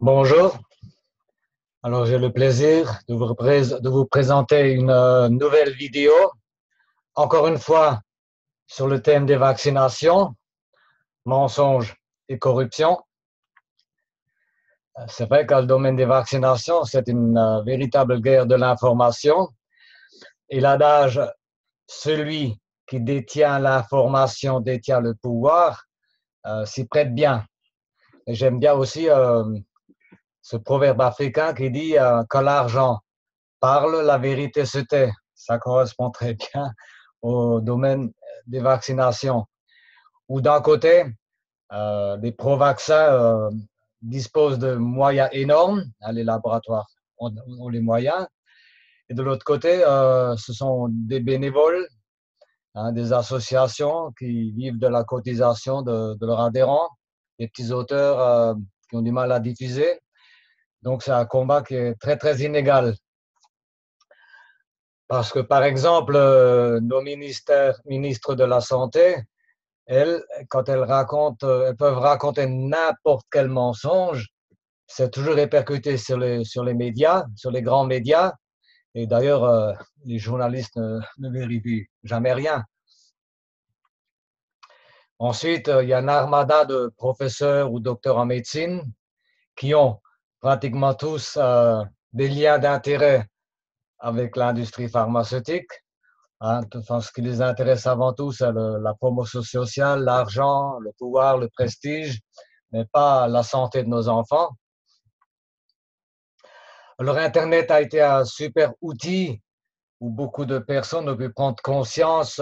Bonjour, alors j'ai le plaisir de vous présenter une nouvelle vidéo, encore une fois sur le thème des vaccinations, mensonges et corruption. C'est vrai que le domaine des vaccinations, c'est une véritable guerre de l'information et l'adage celui qui détient l'information détient le pouvoir s'y prête bien. Et j'aime bien aussi ce proverbe africain qui dit quand l'argent parle, la vérité se tait. Ça correspond très bien au domaine des vaccinations. Où d'un côté, les pro-vaccins disposent de moyens énormes, hein, les laboratoires ont les moyens, et de l'autre côté, ce sont des bénévoles, hein, des associations qui vivent de la cotisation de leurs adhérents, des petits auteurs qui ont du mal à diffuser. Donc c'est un combat qui est très très inégal. Parce que, par exemple, nos ministres de la Santé, elles, quand elles peuvent raconter n'importe quel mensonge, c'est toujours répercuté sur les médias, sur les grands médias. Et d'ailleurs, les journalistes ne vérifient jamais rien. Ensuite, il y a une armada de professeurs ou docteurs en médecine qui ont pratiquement tous des liens d'intérêt avec l'industrie pharmaceutique. Hein, enfin, ce qui les intéresse avant tout, c'est la promotion sociale, l'argent, le pouvoir, le prestige, mais pas la santé de nos enfants. Alors, Internet a été un super outil où beaucoup de personnes ont pu prendre conscience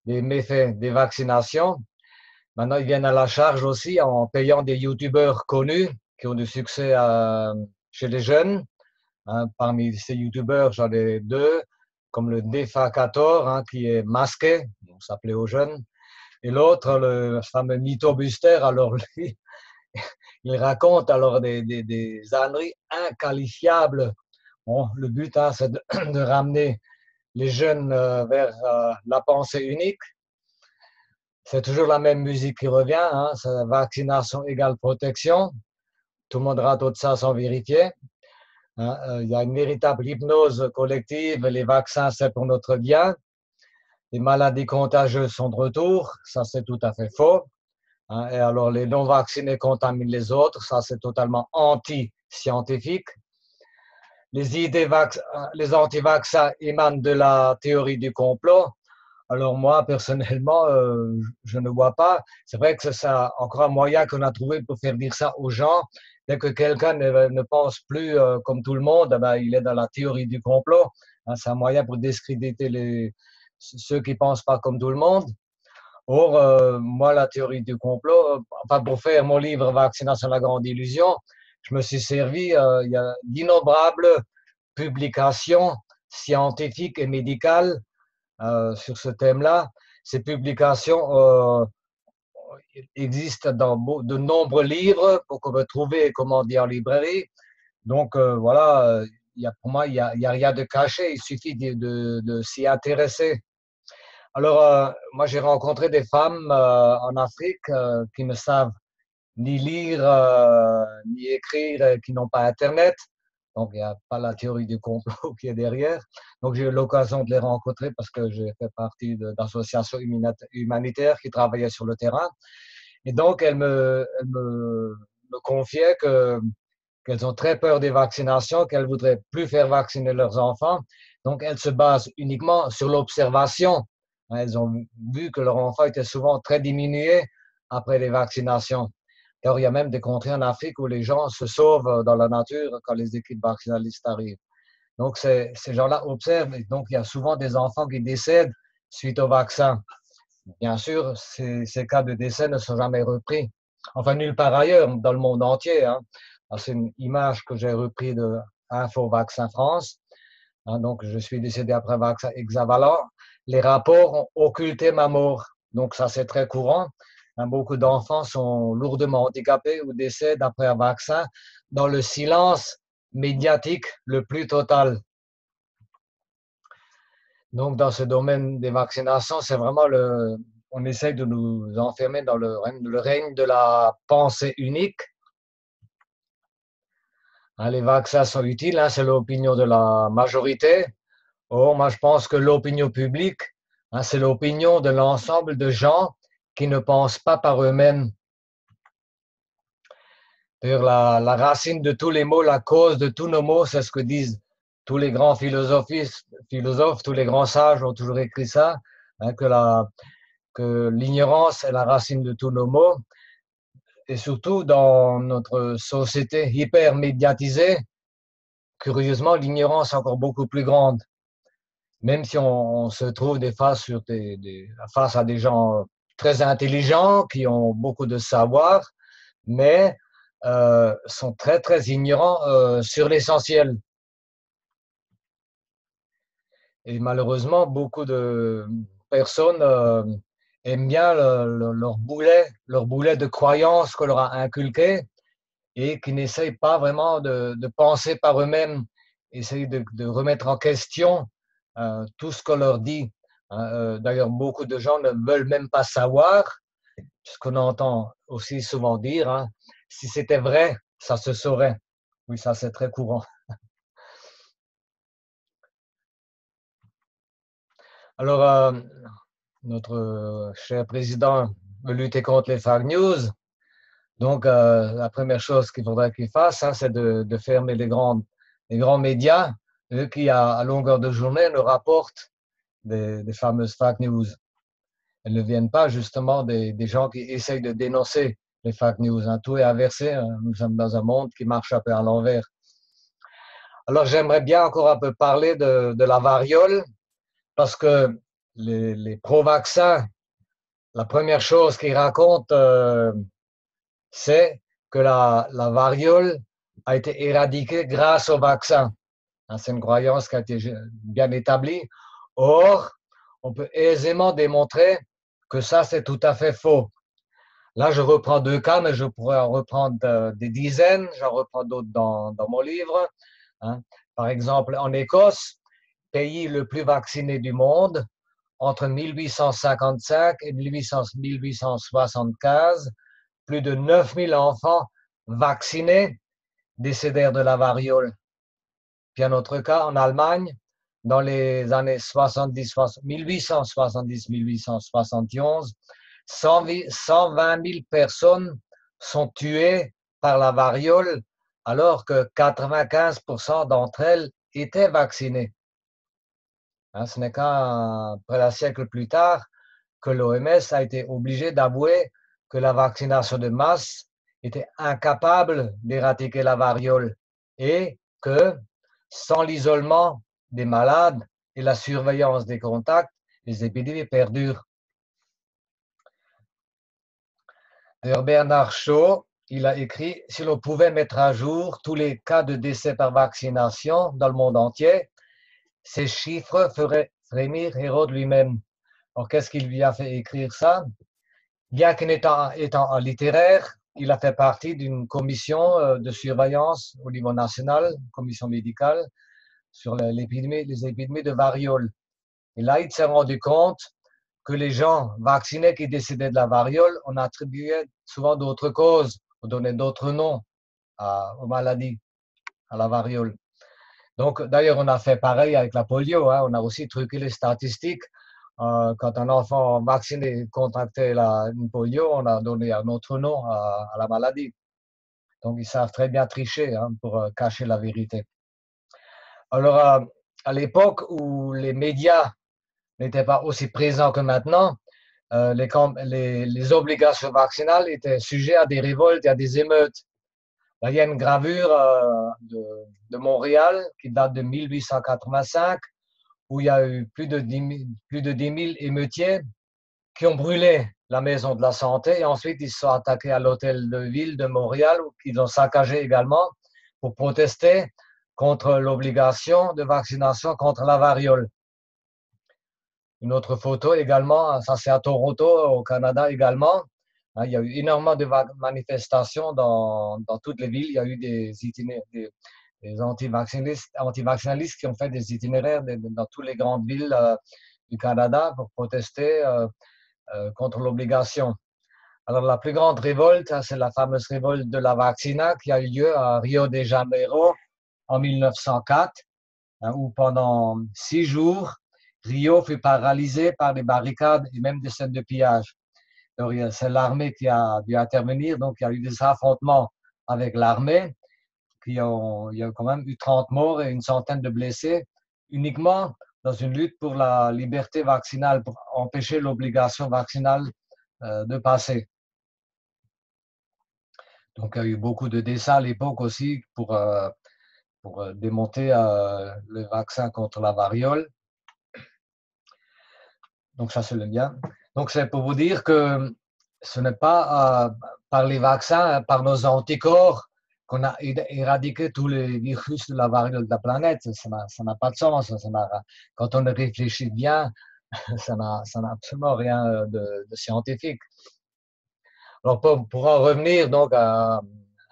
des méfaits des vaccinations. Maintenant, ils viennent à la charge aussi en payant des youtubeurs connus qui ont du succès chez les jeunes. Hein, parmi ces youtubeurs, j'en ai deux, comme le Defacator, hein, qui est masqué, on s'appelait aux jeunes, et l'autre, le fameux Mytho Buster, alors lui, il raconte alors des âneries inqualifiables. Bon, le but, hein, c'est de ramener les jeunes vers la pensée unique. C'est toujours la même musique qui revient, hein, c'est vaccination égale protection. Tout le monde rate de ça sans vérifier. Hein, il y a une véritable hypnose collective. Les vaccins, c'est pour notre bien. Les maladies contagieuses sont de retour. Ça, c'est tout à fait faux. Hein, et alors, les non-vaccinés contaminent les autres. Ça, c'est totalement anti-scientifique. Les anti-vaccins émanent de la théorie du complot. Alors moi, personnellement, je ne vois pas. C'est vrai que c'est encore un moyen qu'on a trouvé pour faire dire ça aux gens. Dès que quelqu'un ne pense plus comme tout le monde, eh ben, il est dans la théorie du complot. Hein, c'est un moyen pour discréditer ceux qui ne pensent pas comme tout le monde. Or, moi, la théorie du complot, enfin, pour faire mon livre Vaccination, la grande illusion, je me suis servi il y a d'innombrables publications scientifiques et médicales sur ce thème-là. Ces publications existent dans de nombreux livres qu'on peut trouver, comment dire, en librairie. Donc voilà, pour moi, il y a rien de caché, il suffit de s'y intéresser. Alors, moi, j'ai rencontré des femmes en Afrique qui ne savent ni lire, ni écrire, qui n'ont pas Internet. Donc, il n'y a pas la théorie du complot qui est derrière. Donc, j'ai eu l'occasion de les rencontrer parce que j'ai fait partie d'associations humanitaires qui travaillaient sur le terrain. Et donc, me confiaient qu'elles ont très peur des vaccinations, qu'elles voudraient plus faire vacciner leurs enfants. Donc, elles se basent uniquement sur l'observation. Elles ont vu que leur enfant était souvent très diminué après les vaccinations. Alors, il y a même des contrées en Afrique où les gens se sauvent dans la nature quand les équipes vaccinalistes arrivent. Donc, ces gens-là observent. Et donc, il y a souvent des enfants qui décèdent suite au vaccin. Bien sûr, ces cas de décès ne sont jamais repris. Enfin, nulle part ailleurs, dans le monde entier. Hein. C'est une image que j'ai reprise de Info Vaccin France. Hein, donc, je suis décédé après vaccin hexavalent. Les rapports ont occulté ma mort. Donc, ça, c'est très courant. Hein, beaucoup d'enfants sont lourdement handicapés ou décèdent après un vaccin dans le silence médiatique le plus total. Donc, dans ce domaine des vaccinations, c'est vraiment on essaye de nous enfermer dans le règne de la pensée unique. Hein, les vaccins sont utiles, hein, c'est l'opinion de la majorité. Or, moi, je pense que l'opinion publique, hein, c'est l'opinion de l'ensemble de gens qui ne pensent pas par eux-mêmes. D'ailleurs, la racine de tous les maux, la cause de tous nos maux, c'est ce que disent tous les grands philosophes, tous les grands sages ont toujours écrit ça, hein, que l'ignorance est la racine de tous nos maux. Et surtout dans notre société hyper médiatisée, curieusement, l'ignorance est encore beaucoup plus grande. Même si on se trouve des fois face à des gens très intelligents qui ont beaucoup de savoir, mais sont très très ignorants sur l'essentiel. Et malheureusement, beaucoup de personnes aiment bien leur boulet de croyance qu'on leur a inculqué et qui n'essayent pas vraiment de penser par eux-mêmes, essayent de remettre en question tout ce qu'on leur dit. D'ailleurs, beaucoup de gens ne veulent même pas savoir, ce qu'on entend aussi souvent dire, hein, si c'était vrai, ça se saurait. Oui, ça c'est très courant. Alors, notre cher président veut lutter contre les fake news. Donc, la première chose qu'il faudrait qu'il fasse, hein, c'est de fermer les grands médias, eux qui, à longueur de journée, nous rapportent des fameuses fake news. Elles ne viennent pas justement des gens qui essayent de dénoncer les fake news. Hein. Tout est inversé. Hein. Nous sommes dans un monde qui marche un peu à l'envers. Alors, j'aimerais bien encore un peu parler de la variole, parce que les pro-vaccins, la première chose qu'ils racontent, c'est que la variole a été éradiquée grâce au vaccin. C'est une croyance qui a été bien établie. Or, on peut aisément démontrer que ça, c'est tout à fait faux. Là, je reprends deux cas, mais je pourrais en reprendre des dizaines. J'en reprends d'autres dans mon livre. Hein. Par exemple, en Écosse, pays le plus vacciné du monde, entre 1855 et 1875, plus de 9000 enfants vaccinés décédèrent de la variole. Puis un autre cas, en Allemagne, dans les années 1870-1871, 120 000 personnes sont tuées par la variole, alors que 95% d'entre elles étaient vaccinées. Hein, ce n'est qu'après un siècle plus tard que l'OMS a été obligée d'avouer que la vaccination de masse était incapable d'éradiquer la variole et que sans l'isolement des malades et la surveillance des contacts, les épidémies perdurent. D'ailleurs, Bernard Shaw, il a écrit « Si l'on pouvait mettre à jour tous les cas de décès par vaccination dans le monde entier, ces chiffres feraient frémir Hérode lui-même. » Alors, qu'est-ce qui lui a fait écrire ça? Bien qu'étant un littéraire, il a fait partie d'une commission de surveillance au niveau national, commission médicale, sur les épidémies de variole. Et là, il s'est rendu compte que les gens vaccinés qui décédaient de la variole, on attribuait souvent d'autres causes, on donnait d'autres noms aux maladies, à la variole. Donc, d'ailleurs, on a fait pareil avec la polio. Hein. On a aussi truqué les statistiques. Quand un enfant vacciné contractait une polio, on a donné un autre nom à la maladie. Donc, ils savent très bien tricher hein, pour cacher la vérité. Alors, à l'époque où les médias n'étaient pas aussi présents que maintenant, les obligations vaccinales étaient sujets à des révoltes et à des émeutes. Là, il y a une gravure de Montréal qui date de 1885 où il y a eu plus de 10 000 émeutiers qui ont brûlé la maison de la santé et ensuite ils se sont attaqués à l'hôtel de ville de Montréal qu'ils ont saccagé également pour protester contre l'obligation de vaccination contre la variole. Une autre photo également, ça c'est à Toronto, au Canada également. Il y a eu énormément de manifestations dans toutes les villes. Il y a eu des anti-vaccinalistes qui ont fait des itinéraires dans toutes les grandes villes du Canada pour protester contre l'obligation. Alors, la plus grande révolte, hein, c'est la fameuse révolte de la vaccina qui a eu lieu à Rio de Janeiro en 1904, hein, où pendant 6 jours, Rio fut paralysé par des barricades et même des scènes de pillage. Donc, c'est l'armée qui a dû intervenir, donc il y a eu des affrontements avec l'armée, il y a quand même eu 30 morts et une centaine de blessés, uniquement dans une lutte pour la liberté vaccinale, pour empêcher l'obligation vaccinale de passer. Donc, il y a eu beaucoup de dessins à l'époque aussi pour démonter le vaccin contre la variole. Donc, ça, c'est le mien. Donc, c'est pour vous dire que ce n'est pas par les vaccins, par nos anticorps, qu'on a éradiqué tous les virus de la variole de la planète. Ça n'a pas de sens. Quand on réfléchit bien, ça n'a absolument rien de scientifique. Alors, pour en revenir donc à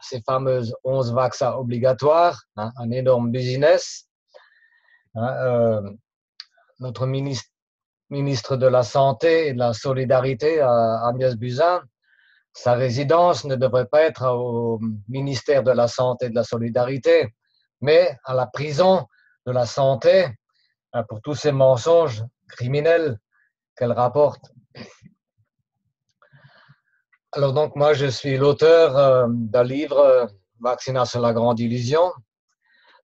ces fameuses 11 vaccins obligatoires, hein, un énorme business. Hein, notre ministre de la Santé et de la Solidarité, Agnès Buzyn, sa résidence ne devrait pas être au ministère de la Santé et de la Solidarité, mais à la prison de la Santé, hein, pour tous ces mensonges criminels qu'elle rapporte. Alors donc moi je suis l'auteur d'un livre Vaccination la grande illusion.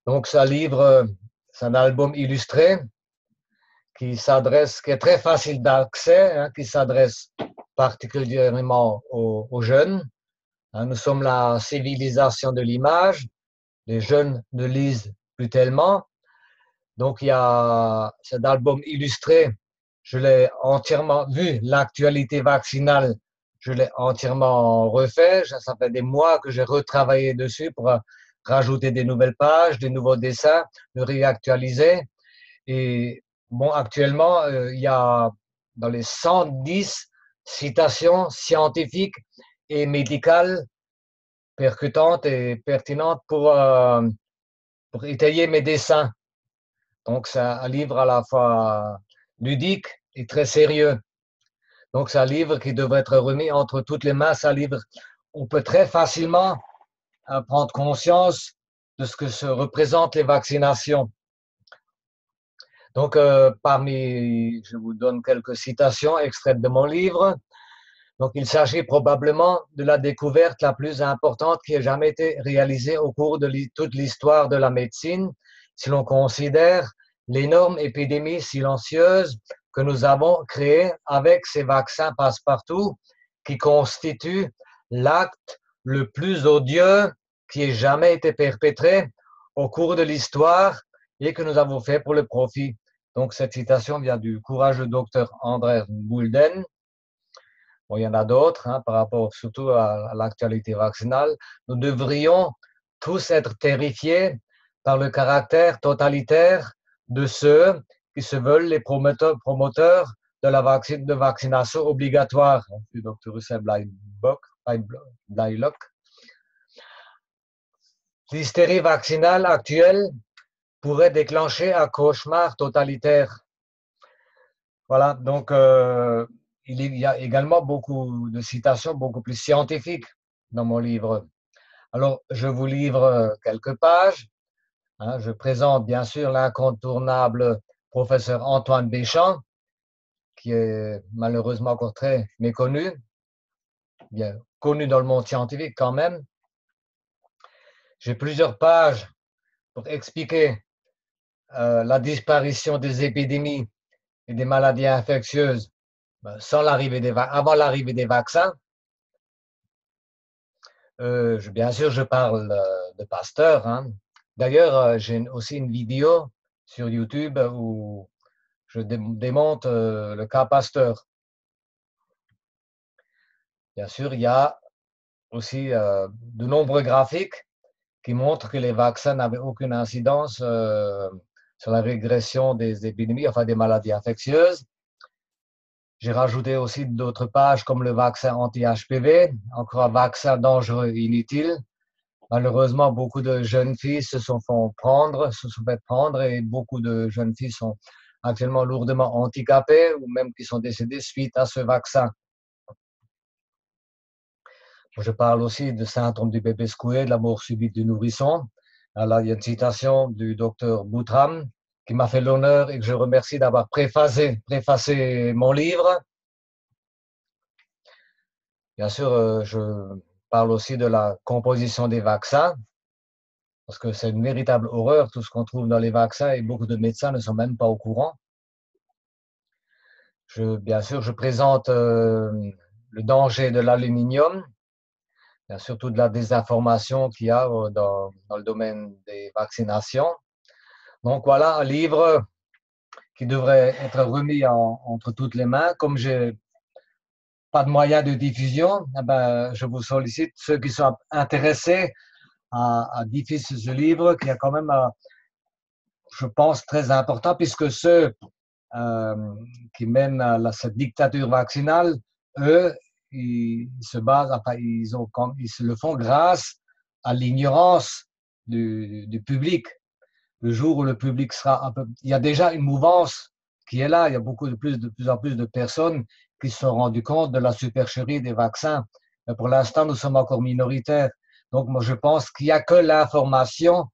Donc c'est un album illustré qui est très facile d'accès, hein, qui s'adresse particulièrement aux jeunes. Hein, nous sommes la civilisation de l'image. Les jeunes ne lisent plus tellement. Donc il y a cet album illustré. Je l'ai entièrement vu, l'actualité vaccinale. Je l'ai entièrement refait. Ça fait des mois que j'ai retravaillé dessus pour rajouter des nouvelles pages, des nouveaux dessins, le réactualiser. Et bon, actuellement, il y a dans les 110 citations scientifiques et médicales percutantes et pertinentes pour étayer mes dessins. Donc, c'est un livre à la fois ludique et très sérieux. Donc, c'est un livre qui devrait être remis entre toutes les mains. C'est un livre où on peut très facilement prendre conscience de ce que se représentent les vaccinations. Donc, je vous donne quelques citations extraites de mon livre. Donc, il s'agit probablement de la découverte la plus importante qui ait jamais été réalisée au cours de toute l'histoire de la médecine, si l'on considère l'énorme épidémie silencieuse que nous avons créée avec ces vaccins passe-partout, qui constituent l'acte le plus odieux qui ait jamais été perpétré au cours de l'histoire et que nous avons fait pour le profit. Donc, cette citation vient du courageux docteur André Boulden. Bon, il y en a d'autres, hein, par rapport surtout à l'actualité vaccinale. Nous devrions tous être terrifiés par le caractère totalitaire de ceux qui se veulent les promoteurs de la vaccination obligatoire, du Dr. Russell Blaylock. L'hystérie vaccinale actuelle pourrait déclencher un cauchemar totalitaire. Voilà, donc il y a également beaucoup de citations beaucoup plus scientifiques dans mon livre. Alors, je vous livre quelques pages. Hein, je présente bien sûr l'incontournable professeur Antoine Béchamp, qui est malheureusement encore très méconnu, bien connu dans le monde scientifique quand même. J'ai plusieurs pages pour expliquer la disparition des épidémies et des maladies infectieuses avant l'arrivée des vaccins. Bien sûr, je parle de Pasteur. Hein. D'ailleurs, j'ai aussi une vidéo sur YouTube où je démonte le cas Pasteur. Bien sûr, il y a aussi de nombreux graphiques qui montrent que les vaccins n'avaient aucune incidence sur la régression des épidémies, enfin des maladies infectieuses. J'ai rajouté aussi d'autres pages comme le vaccin anti-HPV, encore un vaccin dangereux et inutile. Malheureusement, beaucoup de jeunes filles se sont fait prendre et beaucoup de jeunes filles sont actuellement lourdement handicapées ou même qui sont décédées suite à ce vaccin. Je parle aussi du syndrome du bébé secoué, de la mort subite du nourrisson. Alors, il y a une citation du docteur Boutram qui m'a fait l'honneur et que je remercie d'avoir préfacé mon livre. Bien sûr, je parle aussi de la composition des vaccins, parce que c'est une véritable horreur tout ce qu'on trouve dans les vaccins et beaucoup de médecins ne sont même pas au courant. Bien sûr, je présente le danger de l'aluminium, bien sûr toute la désinformation qu'il y a dans le domaine des vaccinations. Donc voilà un livre qui devrait être remis entre toutes les mains. Comme j'ai pas de moyens de diffusion, eh ben, je vous sollicite ceux qui sont intéressés à diffuser ce livre, qui est quand même, je pense, très important, puisque ceux qui mènent à cette dictature vaccinale, eux, ils se basent, enfin, ils se le font grâce à l'ignorance du public. Le jour où le public sera un peu, il y a déjà une mouvance qui est là. Il y a de plus en plus de personnes qui se sont rendues compte de la supercherie des vaccins. Mais pour l'instant, nous sommes encore minoritaires. Donc, moi, je pense qu'il n'y a que l'information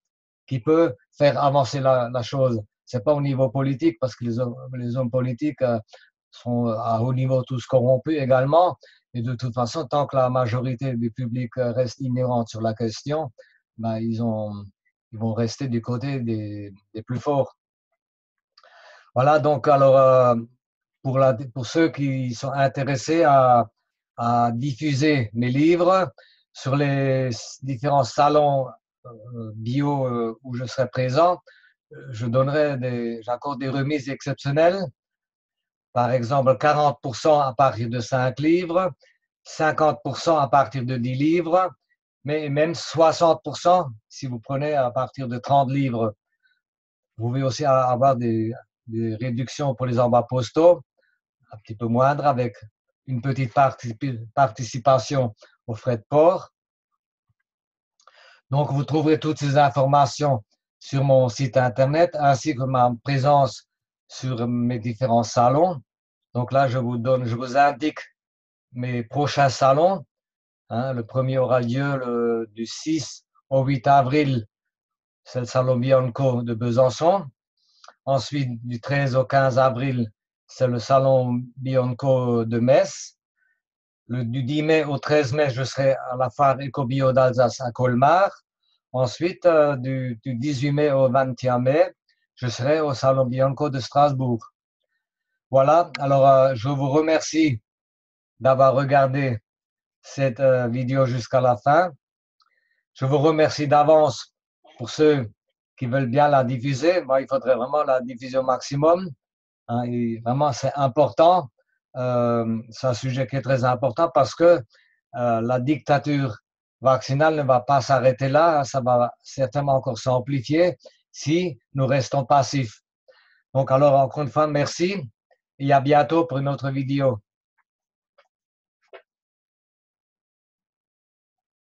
qui peut faire avancer la chose. C'est pas au niveau politique, parce que les hommes politiques sont à haut niveau tous corrompus également. Et de toute façon, tant que la majorité du public reste ignorante sur la question, ben, ils vont rester du côté des plus forts. Voilà, donc alors pour ceux qui sont intéressés à diffuser mes livres sur les différents salons bio où je serai présent, j'accorde des remises exceptionnelles. Par exemple, 40% à partir de 5 livres, 50% à partir de 10 livres, mais même 60% si vous prenez à partir de 30 livres. Vous pouvez aussi avoir des réductions pour les envois postaux, un petit peu moindres, avec une petite participation aux frais de port. Donc, vous trouverez toutes ces informations sur mon site internet, ainsi que ma présence sur mes différents salons. Donc là, je vous indique mes prochains salons. Le premier aura lieu du 6 au 8 avril, c'est le salon Bianco de Besançon. Ensuite, du 13 au 15 avril, c'est le salon Bianco de Metz. Du 10 mai au 13 mai, je serai à la foire EcoBio d'Alsace à Colmar. Ensuite, du 18 mai au 21 mai, je serai au salon Bianco de Strasbourg. Voilà, alors je vous remercie d'avoir regardé cette vidéo jusqu'à la fin. Je vous remercie d'avance pour ceux qui veulent bien la diffuser. Moi, il faudrait vraiment la diffuser au maximum. Et vraiment, c'est important. C'est un sujet qui est très important parce que la dictature vaccinale ne va pas s'arrêter là. Ça va certainement encore s'amplifier si nous restons passifs. Donc, alors, encore une fois, merci et à bientôt pour une autre vidéo.